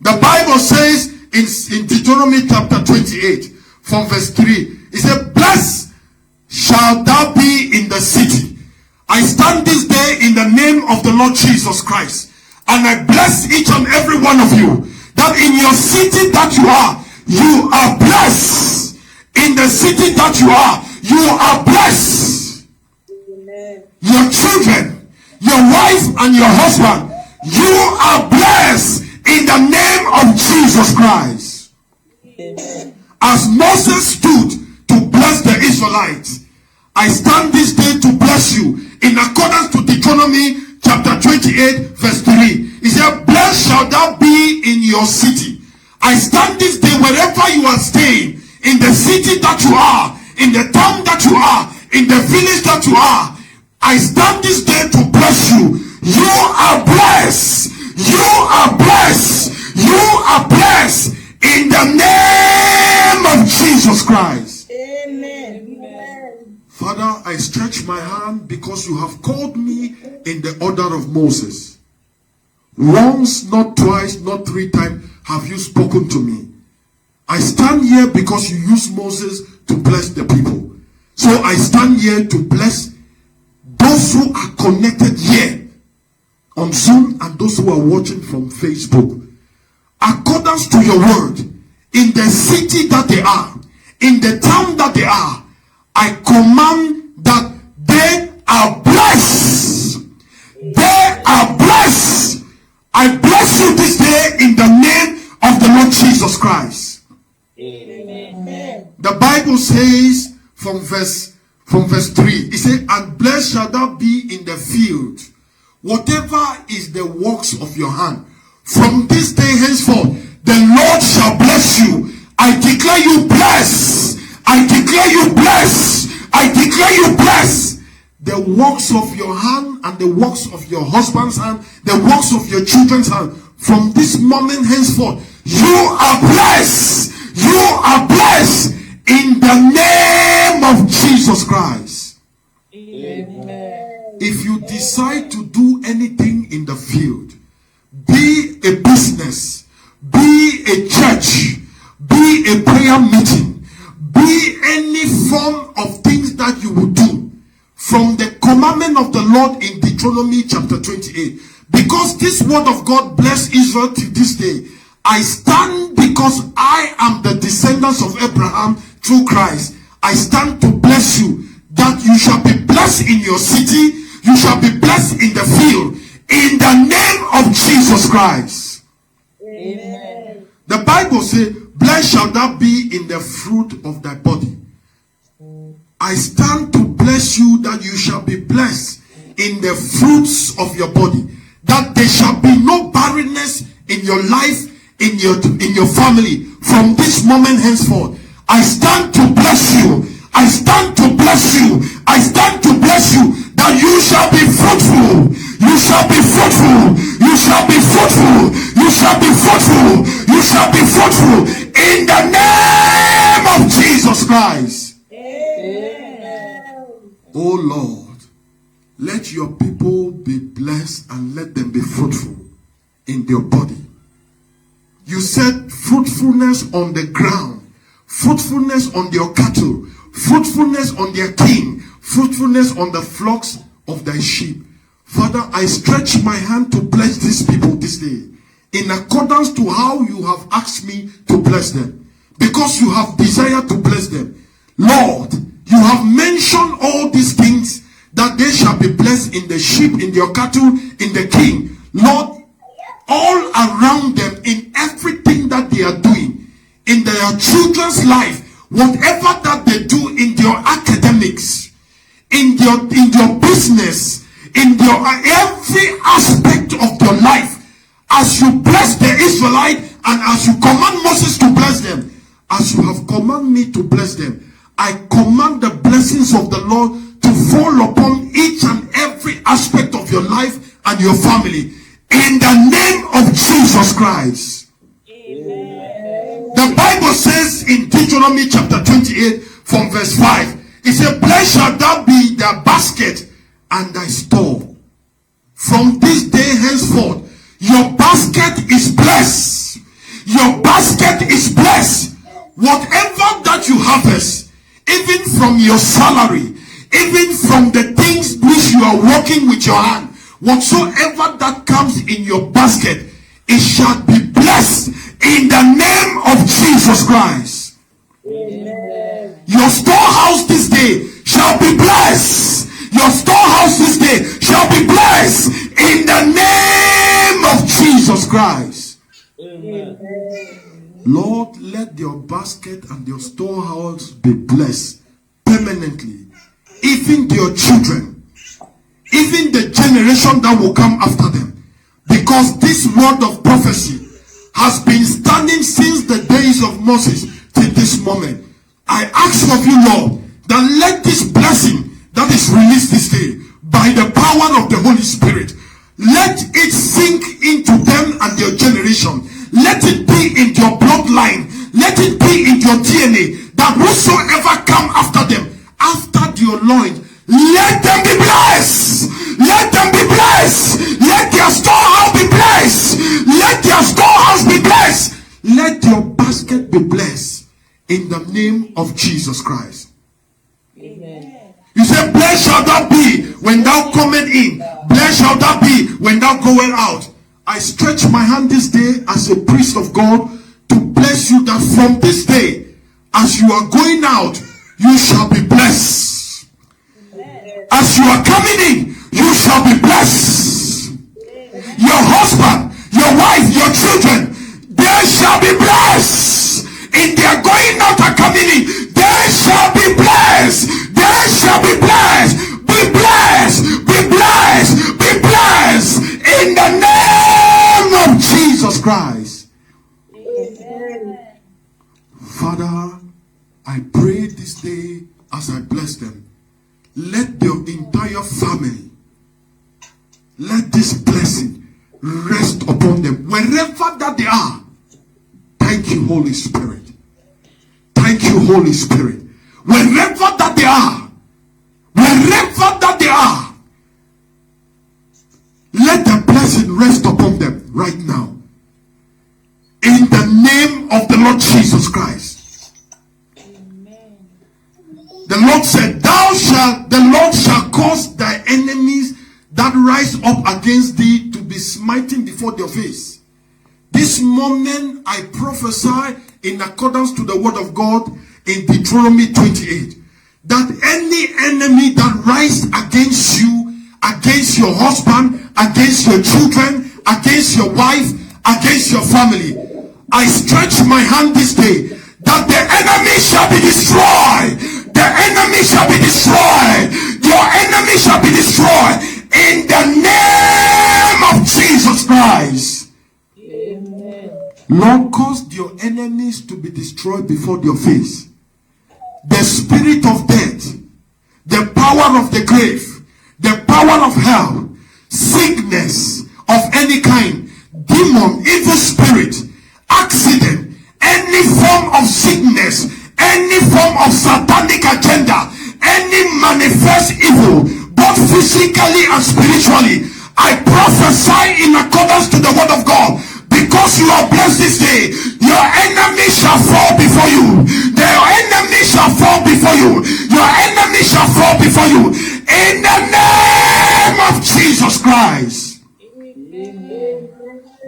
The Bible says in Deuteronomy chapter 28 from verse 3, it said, blessed shall thou be in the city. I stand this day in the name of the Lord Jesus Christ, and I bless each and every one of you, that in your city that you are blessed. In the city that you are blessed. Amen. Your children, your wife and your husband, you are blessed in the name of Jesus Christ. Amen. As Moses stood to bless the Israelites, I stand this day to bless you in accordance to Deuteronomy chapter 28 verse 3. He said, blessed shall thou be in your city. I stand this day wherever you are staying, in the city that you are, in the town that you are, in the village that you are. I stand this day to bless you. You are blessed. You are blessed. You are blessed in the name of Jesus Christ. Amen. Father, I stretch my hand because you have called me in the order of Moses. Once, not twice, not three times have you spoken to me. I stand here because you used Moses to bless the people. So I stand here to bless those who are connected here on Zoom and those who are watching from Facebook. According to your word, in the city that they are, in the town that they are, I command that they are blessed. They are blessed. I bless you this day in the name of the Lord Jesus Christ. Amen. The Bible says from verse 3, it says, and blessed shall thou be in the field, whatever is the works of your hand. From this day henceforth, the Lord shall bless you. I declare you blessed. I declare you blessed. I declare you blessed. The works of your hand and the works of your husband's hand, the works of your children's hand, from this moment henceforth, you are blessed. You are blessed in the name of Jesus Christ. Amen. If you decide to do anything in the field, be a business, be a church, be a prayer meeting, be any form of things that you will do, from the commandment of the Lord in Deuteronomy chapter 28, because this word of God bless Israel to this day, I stand because I am the descendants of Abraham through Christ. I stand to bless you, that you shall be blessed in your city, you shall be blessed in the field, in the name of Jesus Christ. Amen. The Bible says, blessed shall thou be in the fruit of thy body. I stand to bless you, that you shall be blessed in the fruits of your body, that there shall be no barrenness in your life, in your family. From this moment henceforth, I stand to bless you. I stand to bless you. I stand to bless you, that you shall be fruitful. You shall be fruitful. You shall be fruitful. You shall be fruitful. You shall be fruitful in the name of Jesus Christ. Amen. Oh Lord, let your people be blessed and let them be fruitful in their body. You said fruitfulness on the ground, fruitfulness on your cattle, fruitfulness on their king, fruitfulness on the flocks of thy sheep. Father, I stretch my hand to bless these people this day, in accordance to how you have asked me to bless them, because you have desired to bless them. Lord, you have mentioned all these things, that they shall be blessed in the sheep, in your cattle, in the king. Lord, all around them, in everything that they are doing, in their children's life, whatever that they do in their academics, in your business, in your every aspect of your life, as you bless the Israelite and as you command Moses to bless them, as you have commanded me to bless them, I command the blessings of the Lord to fall upon each and every aspect of your life and your family, in the name of Jesus Christ. Amen. The Bible says in Deuteronomy chapter 28 from verse 5, it says, blessed shall thou be thy basket and thy store. From this day henceforth, your basket is blessed. Your basket is blessed. Whatever that you harvest, even from your salary, even from the things which you are working with your hand, whatsoever that comes in your basket, it shall be blessed in the name of Jesus Christ. Amen. Your storehouse this day shall be blessed. Your storehouse this day shall be blessed in the name of Jesus Christ. Amen. Lord, let your basket and your storehouse be blessed permanently. Even your children, even the generation that will come after them. Because this word of prophecy has been standing since the days of Moses till this moment. I ask of you, Lord, that let this blessing that is released this day by the power of the Holy Spirit, let it sink into them and your generation. Let it be in your bloodline. Let it be in your DNA, that whosoever come after them, after your loins, let them be blessed. Let them be blessed. Let their storehouse be blessed. Let their storehouse be blessed. Let your basket be blessed in the name of Jesus Christ. Amen. You say, blessed shall thou be when thou comest in. Blessed shall thou be when thou goest out. I stretch my hand this day as a priest of God to bless you, that from this day, as you are going out, you shall be blessed. As you are coming in, you shall be blessed. Your husband, your wife, your children, they shall be blessed. In their going out and coming in, they shall be blessed. They shall be blessed. Be blessed. Be blessed. Be blessed. In the name of Jesus Christ. Amen. Father, I pray this day as I bless them. Let your entire family, let this blessing rest upon them wherever that they are. Thank you, Holy Spirit. Thank you, Holy Spirit. Wherever that they are, wherever that they are, let the blessing rest upon them right now. In the name of the Lord Jesus Christ. The Lord said, the Lord shall cause thy enemies that rise up against thee to be smitten before their face. This moment I prophesy in accordance to the word of God in Deuteronomy 28, that any enemy that rise against you, against your husband, against your children, against your wife, against your family, I stretch my hand this day that the enemy shall be destroyed. The enemy shall be destroyed. Your enemy shall be destroyed in the name of Jesus Christ. Amen. Lord, cause your enemies to be destroyed before your face. The spirit of death, the power of the grave, the power of hell, sickness of any kind, demon, evil spirit, accident, any form of sickness, any form of satanic agenda, any manifest evil, both physically and spiritually, I prophesy in accordance to the word of God. Because you are blessed this day, your enemy shall fall before you. Your enemy shall fall before you. Your enemy shall fall before you. In the name of Jesus Christ. Amen.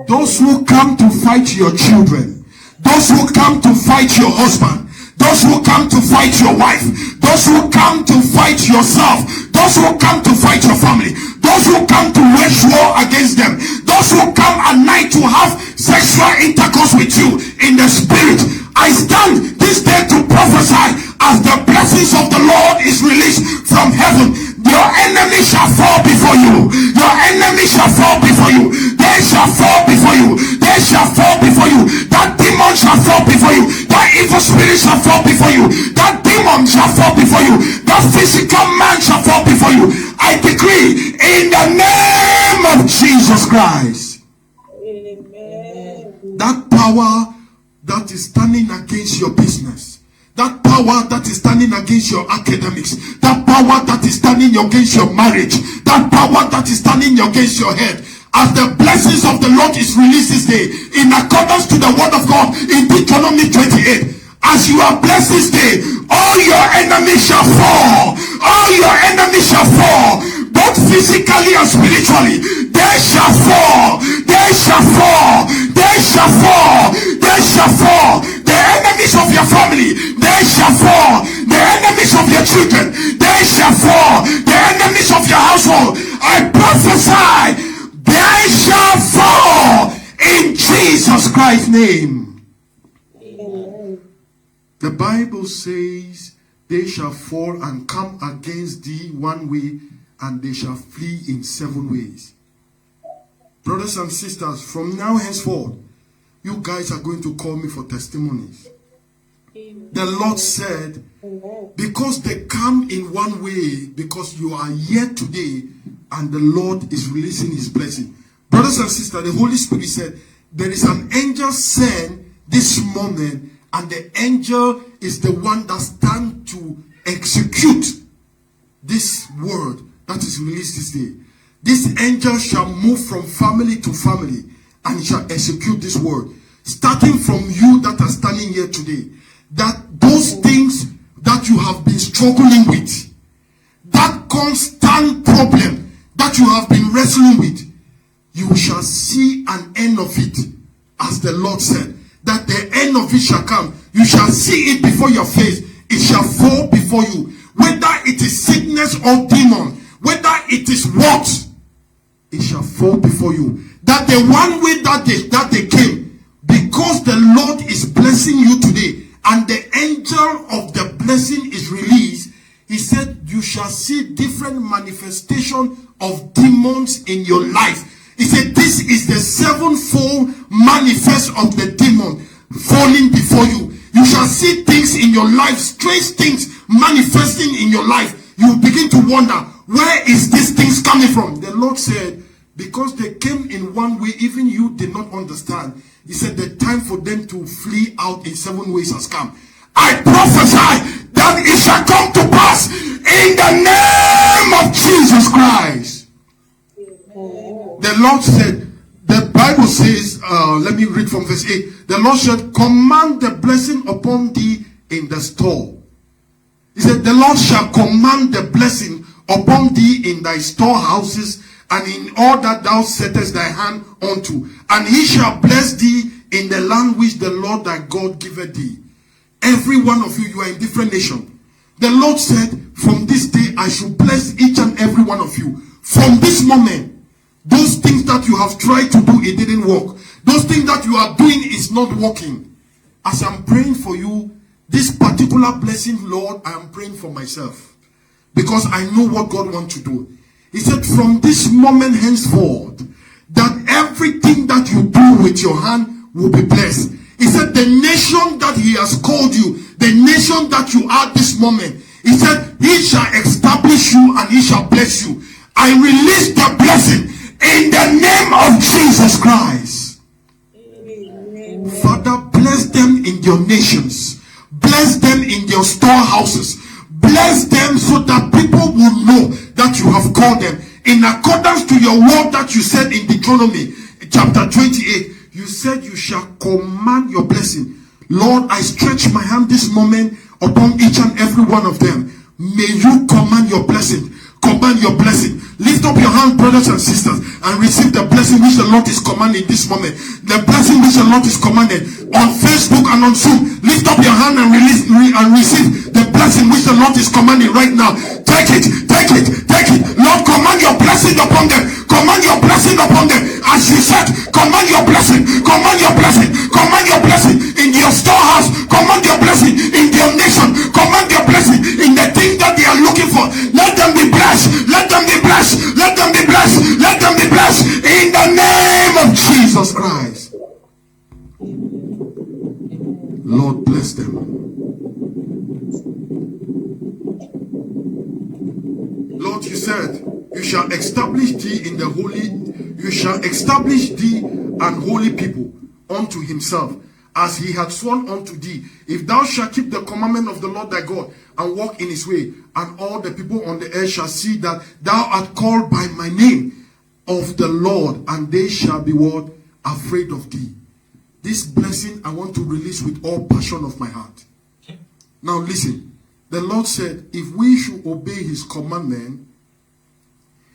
Those who come to fight your children, those who come to fight your husband, those who come to fight your wife, those who come to fight yourself, those who come to fight your family, those who come to wage war against them, those who come at night to have sexual intercourse with you in the spirit, I stand this day to prophesy as the blessings of the Lord is released from heaven. Your enemy shall fall before you. Your enemy shall fall before you. They shall fall before you. They shall fall before you. That demon shall fall before you. That evil spirit shall fall before you. That demon shall fall before you. That physical man shall fall before you. I decree in the name of Jesus Christ. Amen. That power that is standing against your business, that power that is standing against your academics, that power that is standing against your marriage, that power that is standing against your head, as the blessings of the Lord is released this day, in accordance to the word of God in Deuteronomy 28. As you are blessed this day, all your enemies shall fall. All your enemies shall fall, both physically and spiritually. They shall fall. They shall fall. They shall fall. They shall fall. The enemies of your family, they shall fall. The enemies of your children, they shall fall. The enemies of your household, I prophesy, they shall fall in Jesus Christ's name. The Bible says, they shall fall and come against thee one way, and they shall flee in 7 ways. Brothers and sisters, from now henceforth, you guys are going to call me for testimonies. The Lord said, because they come in one way, because you are here today, and the Lord is releasing his blessing. Brothers and sisters, the Holy Spirit said, there is an angel sent this moment, and the angel is the one that stands to execute this word that is released this day. This angel shall move from family to family and shall execute this word. Starting from you that are standing here today, that those things that you have been struggling with, that constant problem that you have been wrestling with, you shall see an end of it, as the Lord said. That the end of it shall come. You shall see it before your face. It shall fall before you. Whether it is sickness or demon, whether it is what, it shall fall before you. That the one way that they came, because the Lord is blessing you today, and the angel of the blessing is released, he said you shall see different manifestation of demons in your life. He said this is the sevenfold manifest of the demon falling before you. You shall see things in your life, strange things manifesting in your life. You begin to wonder, where is these things coming from? The Lord said, because they came in one way, even you did not understand. He said the time for them to flee out in 7 ways has come. I prophesy that it shall come to pass in the name of Jesus Christ. The Lord said, the Bible says, let me read from verse 8. The Lord said, command the blessing upon thee in the store. He said, the Lord shall command the blessing upon thee in thy storehouses, and in all that thou settest thy hand unto. And he shall bless thee in the land which the Lord thy God giveth thee. Every one of you, you are in different nation. The Lord said, from this day I shall bless each and every one of you. From this moment, those things that you have tried to do, it didn't work. Those things that you are doing is not working. As I'm praying for you, this particular blessing, Lord, I am praying for myself. Because I know what God wants to do. He said, from this moment henceforth, that everything that you do with your hand will be blessed. He said, the nation that he has called you, the nation that you are this moment, he said, he shall establish you and he shall bless you. I release the blessing in the name of Jesus Christ. Amen. Father, bless them in your nations. Bless them in your storehouses. Bless them so that people will know that you have called them. In accordance to your word that you said in Deuteronomy chapter 28, you said you shall command your blessing. Lord, I stretch my hand this moment upon each and every one of them. May you command your blessing. Command your blessing. Lift up your hand, brothers and sisters, and receive the blessing which the Lord is commanding this moment. The blessing which the Lord is commanding on Facebook and on Zoom. Lift up your hand and receive the blessing which the Lord is commanding right now. Take it, take it, take it. Lord, command your blessing upon them. Command your blessing upon them. As you said, command your blessing. Command your blessing. Command your blessing in your storehouse. Command your blessing in your nation. Command your blessing in the things that they are looking for. Let them be blessed. Let them be blessed. Let them be blessed. Let them be blessed in the name of Jesus Christ. Lord, bless them. Lord, you said, you shall establish thee in the holy, you shall establish thee and holy people unto himself, as he had sworn unto thee. If thou shalt keep the commandment of the Lord thy God, and walk in his way, and all the people on the earth shall see that thou art called by my name, of the Lord, and they shall be what? Afraid of thee. This blessing I want to release with all passion of my heart. Okay. Now listen. The Lord said, if we should obey his commandment,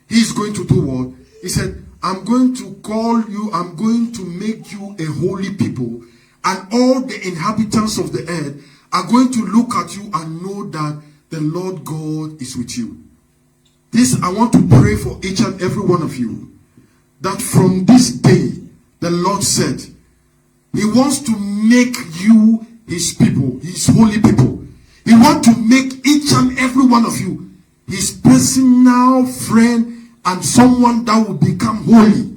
he's going to do what? He said, I'm going to call you, I'm going to make you a holy people, and all the inhabitants of the earth are going to look at you and know that the Lord God is with you. This, I want to pray for each and every one of you, that from this day, the Lord said, he wants to make you his people, his holy people. He wants to make each and every one of you his personal friend and someone that will become holy,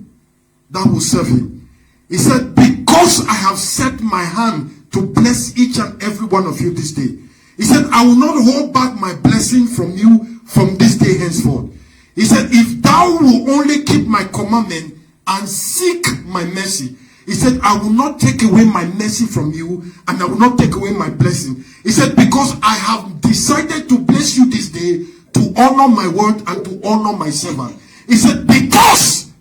that will serve him. He said, because I have set my hand to bless each and every one of you this day. He said, I will not hold back my blessing from you from this day henceforth. He said, if thou will only keep my commandment and seek my mercy, he said, I will not take away my mercy from you, and I will not take away my blessing. He said, because I have decided to bless you this day, to honor my word and to honor my servant. He said, because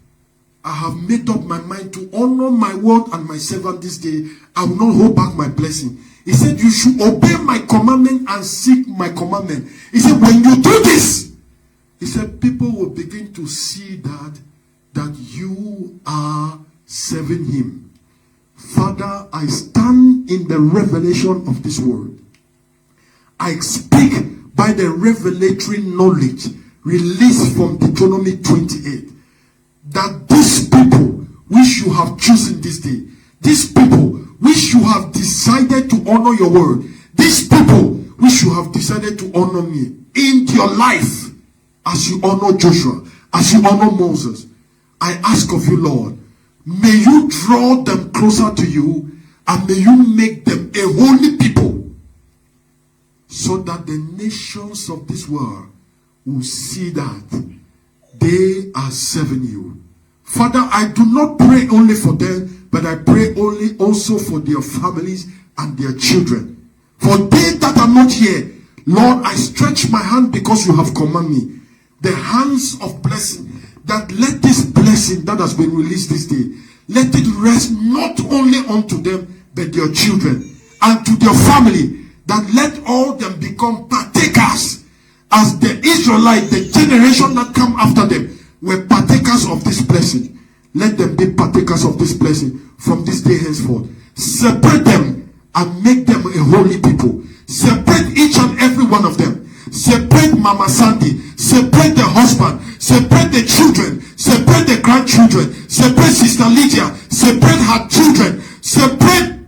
I have made up my mind to honor my word and my servant this day, I will not hold back my blessing. He said, you should obey my commandment and seek my commandment. He said, when you do this, he said, people will begin to see that you are serving him. Father, I stand in the revelation of this word. I speak by the revelatory knowledge released from Deuteronomy 28, that these people which you have chosen this day, these people which you have decided to honor your word, these people which you have decided to honor me in your life, as you honor Joshua, as you honor Moses, I ask of you, Lord, may you draw them closer to you, and may you make them a holy people, so that the nations of this world will see that they are serving you. Father, I do not pray only for them, but I pray only also for their families and their children. For they that are not here, Lord, I stretch my hand because you have commanded me. The hands of blessing, that let this blessing that has been released this day, let it rest not only unto them, but their children and to their family, that let all them become partakers, as the Israelite, the generation that come after them, were partakers of this blessing. Let them be partakers of this blessing from this day henceforth. Separate them and make them a holy people. Separate each and every one of them. Separate Mama Sandy. Separate the husband. Separate the children. Separate the grandchildren. Separate Sister Lydia. Separate her children. Separate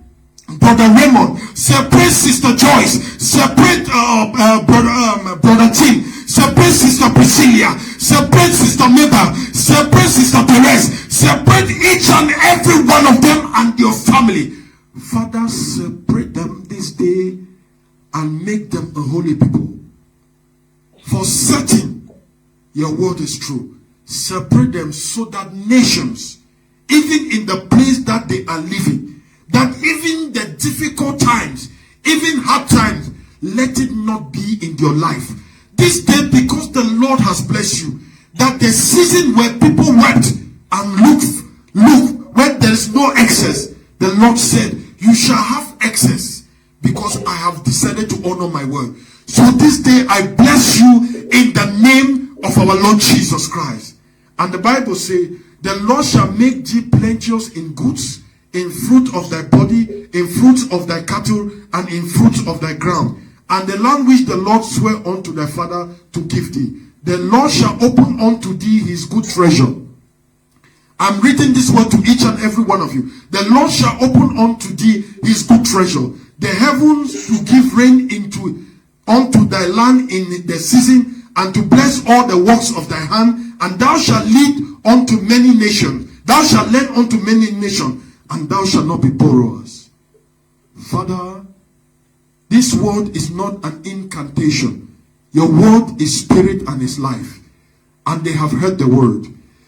Brother Raymond. Separate Sister Joyce. Separate Brother Tim. Separate Sister Priscilla. Separate Sister Mabel. Separate Sister Perez. Separate each and every one of them and your family. Father, separate them this day and make them a holy people. For certain, your word is true. Separate them so that nations, even in the place that they are living, that even the difficult times, even hard times, let it not be in your life. This day, because the Lord has blessed you, that the season where people wept and look, when there is no excess, the Lord said, you shall have excess, because I have decided to honor my word. So this day I bless you in the name of our Lord Jesus Christ. And the Bible says, the Lord shall make thee plenteous in goods, in fruit of thy body, in fruit of thy cattle, and in fruit of thy ground. And the land which the Lord sware unto thy father to give thee, the Lord shall open unto thee his good treasure. I'm reading this word to each and every one of you. The Lord shall open unto thee his good treasure, the heavens to give rain unto thy land in the season, and to bless all the works of thy hand, and thou shalt lead unto many nations. Thou shalt lend unto many nations, and thou shalt not be borrowers. Father, this word is not an incantation. Your word is spirit and is life. And they have heard the word.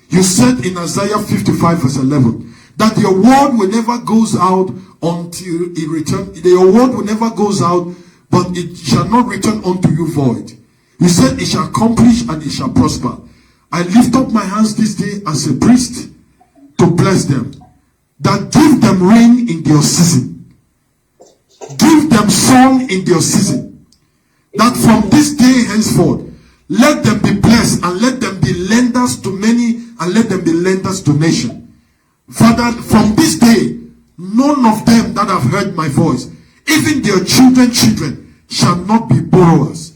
You said in Isaiah 55 verse 11, that your word will never goes out until it return. Your word will never goes out, but it shall not return unto you void. You said it shall accomplish and it shall prosper. I lift up my hands this day as a priest to bless them. That give them rain in their season. Give them song in their season. That from this day henceforth, let them be blessed and let them be lenders to many and let them be lenders to nations. Father, from this day, none of them that have heard my voice, even their children, shall not be borrowers.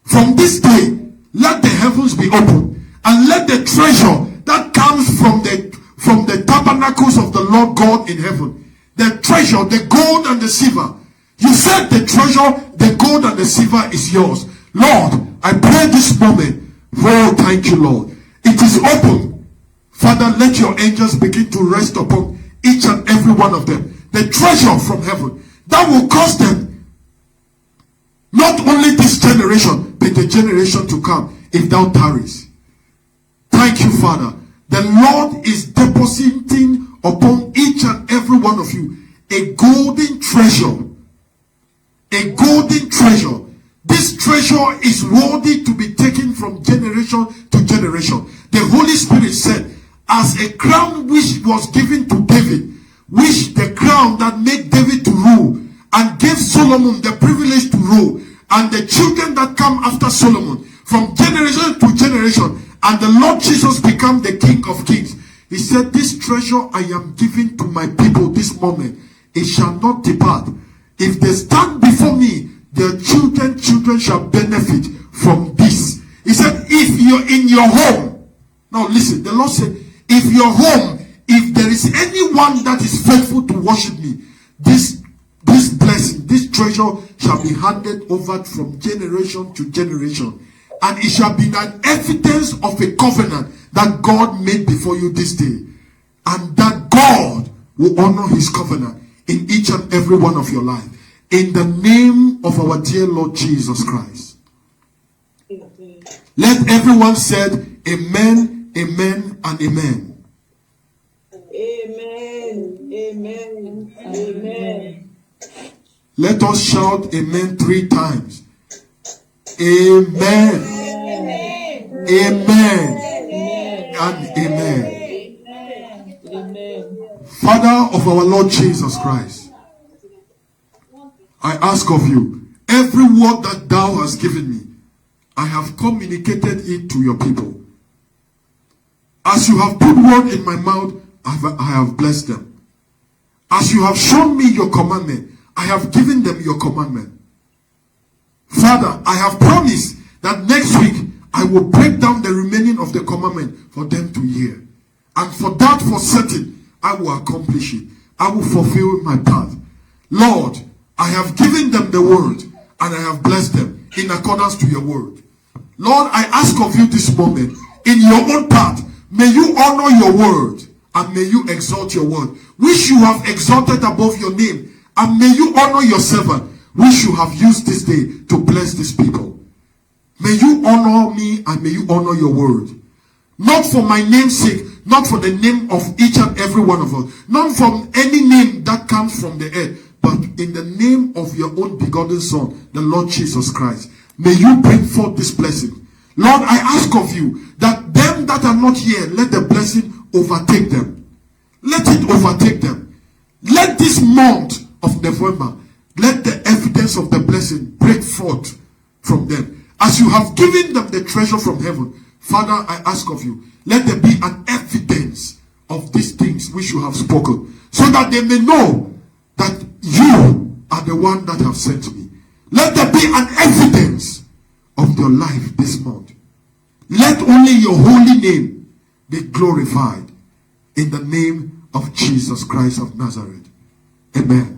From this day, let the heavens be open and let the treasure that comes from the tabernacles of the Lord God in heaven, the treasure, the gold and the silver. You said the treasure, the gold and the silver is yours. Lord, I pray this moment. Oh, thank you, Lord. It is open. Father, let your angels begin to rest upon each and every one of them. The treasure from heaven that will cause them not only this generation, but the generation to come if thou tarries. Thank you, Father. The Lord is depositing upon each and every one of you a golden treasure. A golden treasure. This treasure is worthy to be taken from generation to generation. The Holy Spirit said, as a crown which was given to David, which the crown that made David to rule, and gave Solomon the privilege to rule, and the children that come after Solomon, from generation to generation, and the Lord Jesus become the King of Kings. He said, this treasure I am giving to my people this moment, it shall not depart. If they stand before me, their children shall benefit from this. He said, if you're in your home, now listen, the Lord said, if your home, if there is anyone that is faithful to worship me, this blessing, this treasure shall be handed over from generation to generation. And it shall be an evidence of a covenant that God made before you this day. And that God will honor his covenant in each and every one of your life. In the name of our dear Lord Jesus Christ. Amen. Let everyone said amen, amen, and amen. Amen, amen, amen. Let us shout amen 3 times. Amen. Amen. Amen. Amen. And amen. Amen. Father of our Lord Jesus Christ, I ask of you, every word that thou hast given me, I have communicated it to your people. As you have put word in my mouth, I have blessed them. As you have shown me your commandment, I have given them your commandment. Father, I have promised that next week I will break down the remaining of the commandment for them to hear. And for that, for certain, I will accomplish it. I will fulfill my path. Lord, I have given them the word and I have blessed them in accordance to your word. Lord, I ask of you this moment, in your own path, may you honor your word and may you exalt your word, which you have exalted above your name, and may you honor your servant, which you have used this day to bless these people. May you honor me and may you honor your word. Not for my name's sake, not for the name of each and every one of us, not from any name that comes from the earth, but in the name of your own begotten Son, the Lord Jesus Christ. May you bring forth this blessing. Lord, I ask of you that them that are not here, let the blessing overtake them. Let it overtake them. Let this month of November, let the evidence of the blessing break forth from them. As you have given them the treasure from heaven, Father, I ask of you, let there be an evidence of these things which you have spoken, so that they may know that you are the one that have sent me. Let there be an evidence of your life this month. Let only your holy name be glorified in the name of Jesus Christ of Nazareth. Amen.